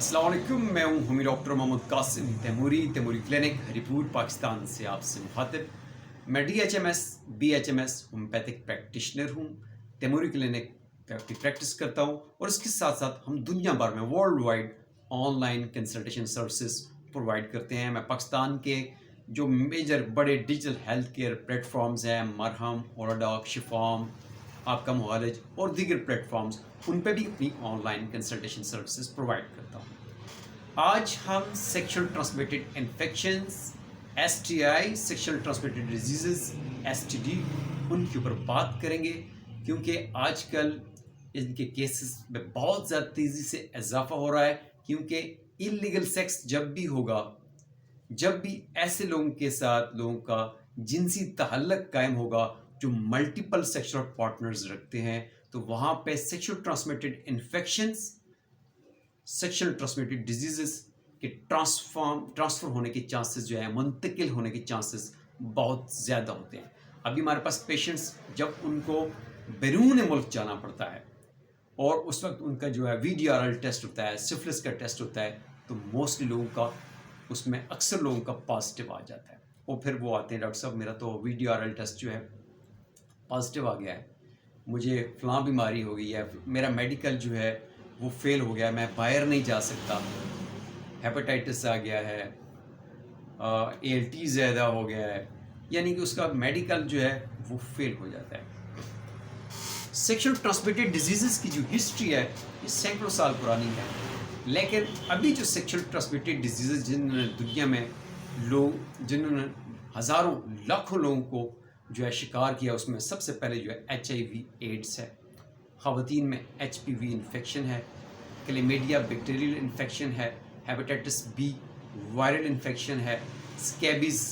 अस्सलाम वालेकुम, मैं हूं हमी डॉक्टर मोहम्मद कासिम तैमूरी क्लिनिक हरीपुर पाकिस्तान से आपसे मुखातिब। मैं DHMS BHMS होम्योपैथिक प्रैक्टिशनर हूं। तैमूरी क्लिनिक की प्रैक्टिस करता हूं और इसके साथ साथ हम दुनिया भर में world wide online consultation services provide करते हैं। मैं पाकिस्तान के जो मेजर बड़े डिजिटल हेल्थ केयर प्लेटफॉर्म्स हैं, मरहम, ओराडॉक, शिफाम, आपका मुआलिज और दीगर प्लेटफॉर्म्स, उन पे भी अपनी ऑनलाइन कंसल्टेशन सर्विसेज प्रोवाइड करता हूँ। आज हम sexual transmitted infections, STI, sexual transmitted disease, STD, उनके ऊपर बात करेंगे, क्योंकि आजकल इनके केसेस में बहुत ज़्यादा तेज़ी से इजाफा हो रहा है। क्योंकि इलीगल सेक्स जब भी होगा, जब भी ऐसे लोगों के साथ लोगों का जिनसी तहल्लुक कायम होगा जो मल्टीपल सेक्सुअल पार्टनर्स रखते हैं, तो वहाँ पे sexual transmitted infections, sexual transmitted disease के ट्रांसफ़र होने के चांसेस जो है, मुंतकिल होने के चांसेस बहुत ज़्यादा होते हैं। अभी हमारे पास पेशेंट्स जब उनको बैरून मुल्क जाना पड़ता है और उस वक्त उनका जो है VDRL टेस्ट होता है, सिफिलिस का टेस्ट होता है, तो मोस्टली लोगों का उसमें अक्सर लोगों का पॉजिटिव आ जाता है और फिर वो आते हैं, डॉक्टर साहब मेरा तो VDRL टेस्ट जो है पॉजिटिव आ गया है, मुझे फ़लाँ बीमारी हो गई है, मेरा मेडिकल जो है वो फेल हो गया है, मैं बाहर नहीं जा सकता, हेपेटाइटिस आ गया है, ALT ज़्यादा हो गया है, यानी कि उसका मेडिकल जो है वो फेल हो जाता है। सेक्शुअल ट्रांसमिटेड डिजीज़ की जो हिस्ट्री है ये सैकड़ों साल पुरानी है, लेकिन अभी जो सेक्शुअल ट्रांसमिटेड डिजीज़ जिन्होंने दुनिया में जिन्होंने हज़ारों लाखों लोगों को जो है शिकार किया, उसमें सबसे पहले जो है HIV एड्स है, ख़वातीन में HPV इन्फेक्शन है, क्लेमिडिया बैक्टीरियल इन्फेक्शन है, हेपेटाइटिस B वायरल इन्फेक्शन है, स्कैबीज़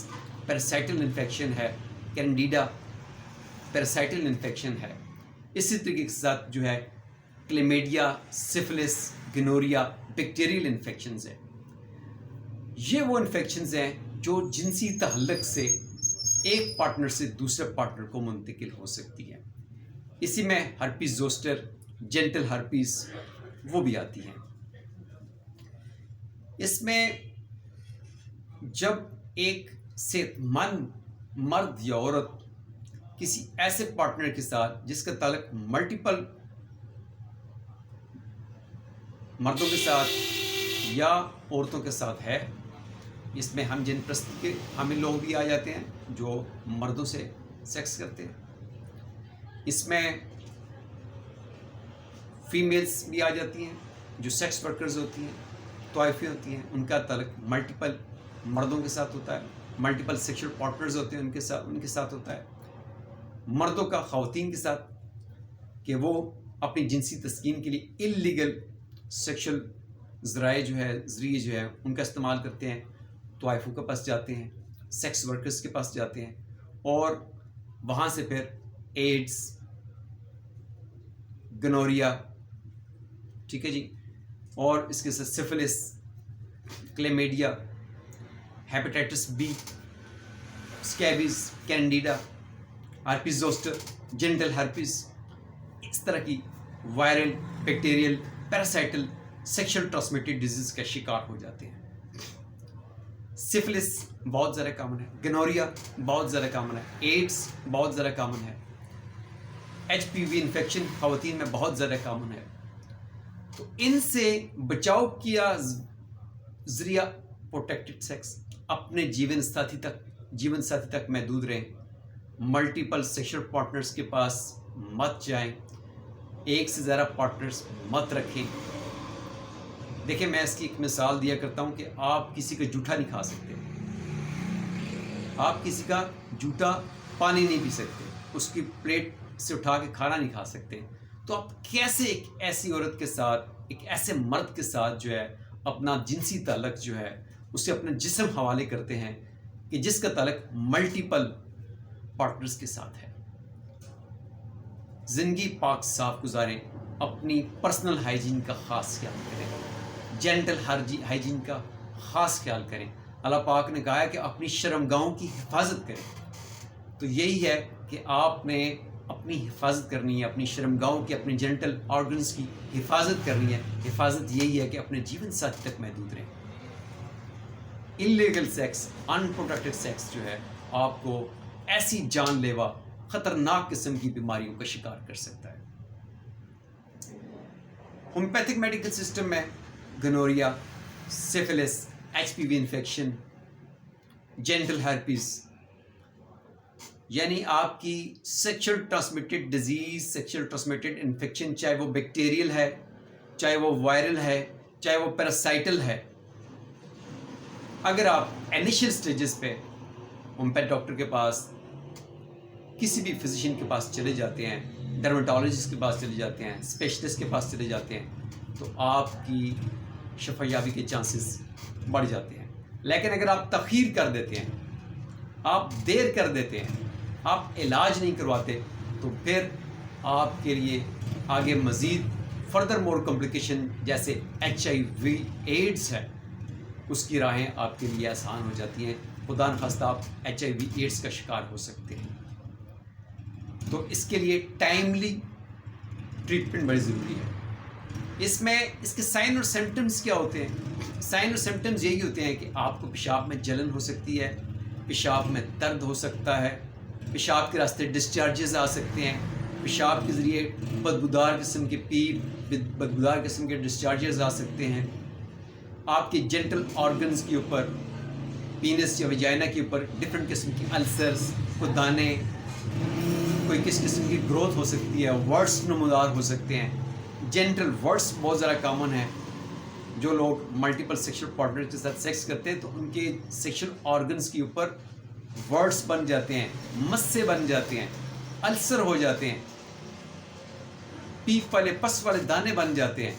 पैरासाइटल इन्फेक्शन है, कैंडिडा पैरासाइटल इन्फेक्शन है। इसी तरीके के साथ जो है chlamydia, syphilis, gonorrhoea bacterial infections है। ये वो इन्फेक्शंस हैं जो जिनसी तहल्लुक से एक पार्टनर से दूसरे पार्टनर को मुंतकिल हो सकती है। इसी में हर्पीस जोस्टर, जेंटल हर्पीस वो भी आती हैं। इसमें जब एक सेहतमंद मर्द या औरत किसी ऐसे पार्टनर के साथ जिसका ताल्लुक मल्टीपल मर्दों के साथ या औरतों के साथ है, इसमें हम जिन प्रस्त के हामिल लोग भी आ जाते हैं जो मर्दों से सेक्स करते हैं, इसमें फीमेल्स भी आ जाती हैं जो सेक्स वर्कर्स होती हैं, तोइफ़ी होती हैं, उनका ताल्लुक मल्टीपल मर्दों के साथ होता है, मल्टीपल सेक्सुअल पार्टनर्स होते हैं उनके साथ होता है। मर्दों का ख़वातीन के साथ कि वो अपनी जिनसी तस्कीन के लिए इल्लीगल सेक्सुअल ज़रिए जो है उनका इस्तेमाल करते हैं, तोइफ़ों के पास जाते हैं, सेक्स वर्कर्स के पास जाते हैं और वहाँ से फिर एड्स, गनोरिया, ठीक है जी, और इसके साथ syphilis, chlamydia, hepatitis B, scabies, candida, herpes zoster, genital herpes, इस तरह की viral, bacterial, parasitic sexual transmitted disease का शिकार हो जाते हैं। सिफिलिस बहुत ज़्यादा कॉमन है, गनोरिया बहुत ज़्यादा कॉमन है, एड्स बहुत ज़्यादा कॉमन है, HPV इन्फेक्शन ख़वातीन में बहुत ज़्यादा कॉमन है। तो इनसे बचाव किया ज़रिया प्रोटेक्टेड सेक्स, अपने जीवन साथी तक महदूद रहें, मल्टीपल सेक्सुअल पार्टनर्स के पास मत जाएं, एक से ज़्यादा पार्टनर्स मत रखें। देखिए, मैं इसकी एक मिसाल दिया करता हूं कि आप किसी का जूठा नहीं खा सकते, आप किसी का जूठा पानी नहीं पी सकते, उसकी प्लेट से उठा के खाना नहीं खा सकते, तो आप कैसे एक ऐसी औरत के साथ, एक ऐसे मर्द के साथ जो है अपना जिनसी ताल्लुक जो है उसे अपने जिस्म हवाले करते हैं कि जिसका ताल्लुक मल्टीपल पार्टनर्स के साथ है। ज़िंदगी पाक साफ गुजारें, अपनी पर्सनल हाइजीन का ख़ास ख्याल करें, जेंटल हाइजीन का ख़ास ख्याल करें। अल्लाह पाक ने कहा है कि अपनी शर्मगाहों की हिफाजत करें, तो यही है कि आपने اپنی حفاظت کرنی ہے، اپنی شرمگاہوں کی، اپنے جینیٹل آرگنز کی حفاظت کرنی ہے. حفاظت یہی ہے کہ اپنے جیون ساتھی تک محدود رہیں. انلیگل سیکس، انپروٹیکٹڈ سیکس جو ہے آپ کو ایسی جان لیوا خطرناک قسم کی بیماریوں کا شکار کر سکتا ہے. ہومیوپیتھک میڈیکل سسٹم میں gonorrhoea, syphilis, H P V infection, genital herpes, یعنی آپ کی sexual transmitted disease, sexual transmitted infection, چاہے وہ بیکٹیریل ہے، چاہے وہ وائرل ہے، چاہے وہ پیراسائٹل ہے، اگر آپ انیشل سٹیجز پہ ہومیوپیتھ ڈاکٹر کے پاس، کسی بھی فزیشین کے پاس چلے جاتے ہیں، ڈرمٹالوجسٹ کے پاس چلے جاتے ہیں، اسپیشلسٹ کے پاس چلے جاتے ہیں، تو آپ کی شفا یابی کے چانسز بڑھ جاتے ہیں. لیکن اگر آپ تاخیر کر دیتے ہیں، آپ دیر کر دیتے ہیں، آپ علاج نہیں کرواتے، تو پھر آپ کے لیے آگے مزید فردر مور کمپلیکیشن جیسے HIV ایڈز ہے، اس کی راہیں آپ کے لیے آسان ہو جاتی ہیں. خدا نخواستہ آپ HIV ایڈز کا شکار ہو سکتے ہیں. تو اس کے لیے ٹائملی ٹریٹمنٹ بڑی ضروری ہے. اس کے سائن اور سمٹمز کیا ہوتے ہیں؟ سائن اور سمٹمز یہی ہوتے ہیں کہ آپ کو پیشاب میں جلن ہو سکتی ہے، پیشاب میں درد ہو سکتا ہے، پیشاب کے راستے ڈسچارجز آ سکتے ہیں، پیشاب کے ذریعے بدبودار قسم کے پیپ، بدبودار قسم کے ڈسچارجز آ سکتے ہیں. آپ کے جینٹل آرگنز کے اوپر، پینس یا ویجائنا کے اوپر ڈفرینٹ قسم کی السرز، کوئی دانے، کوئی کس قسم کی گروتھ ہو سکتی ہے، ورڈس نمودار ہو سکتے ہیں. جینٹل ورڈس بہت زیادہ کامن ہیں. جو لوگ ملٹیپل سیکشل پارٹنر کے ساتھ سیکس کرتے ہیں تو ان کے سیکشل آرگنز کے اوپر ورڈس بن جاتے ہیں، مسے بن جاتے ہیں، السر ہو جاتے ہیں، پیپ والے، پس والے دانے بن جاتے ہیں.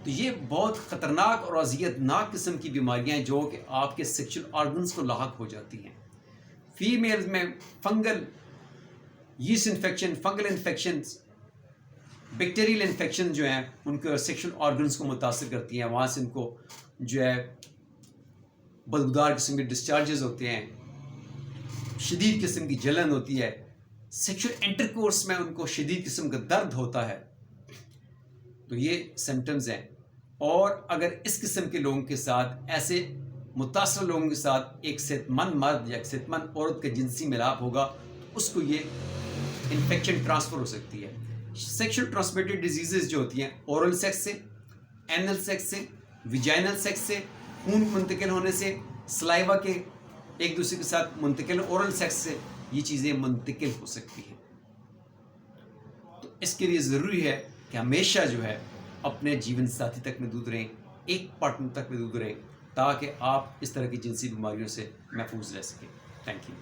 تو یہ بہت خطرناک اور اذیت ناک قسم کی بیماریاں ہیں جو کہ آپ کے سیکشل آرگنز کو لاحق ہو جاتی ہیں. فیمیلز میں fungal yeast infection, fungal infections, bacterial infection جو ہیں ان کے سیکشل آرگنز کو متاثر کرتی ہیں. وہاں سے ان کو جو ہے بدبودار قسم کے ڈسچارجز ہوتے ہیں، شدید قسم کی جلن ہوتی ہے، سیکشل انٹرکورس میں ان کو شدید قسم کا درد ہوتا ہے. تو یہ سمٹمز ہیں. اور اگر اس قسم کے لوگوں کے ساتھ، ایسے متاثر لوگوں کے ساتھ ایک صحت مند مرد یا ایک صحت مند عورت کا جنسی ملاپ ہوگا تو اس کو یہ انفیکشن ٹرانسفر ہو سکتی ہے. سیکشل ٹرانسمیٹڈ ڈیزیزز جو ہوتی ہیں اورل سیکس سے، اینل سیکس سے، ویجائنل سیکس سے، خون منتقل ہونے سے، سلائیوا کے ایک دوسرے کے ساتھ منتقل، اورل سیکس سے یہ چیزیں منتقل ہو سکتی ہیں. تو اس کے لیے ضروری ہے کہ ہمیشہ جو ہے اپنے جیون ساتھی تک محدود رہیں، ایک پارٹنر تک محدود رہیں، تاکہ آپ اس طرح کی جنسی بیماریوں سے محفوظ رہ سکیں. Thank you.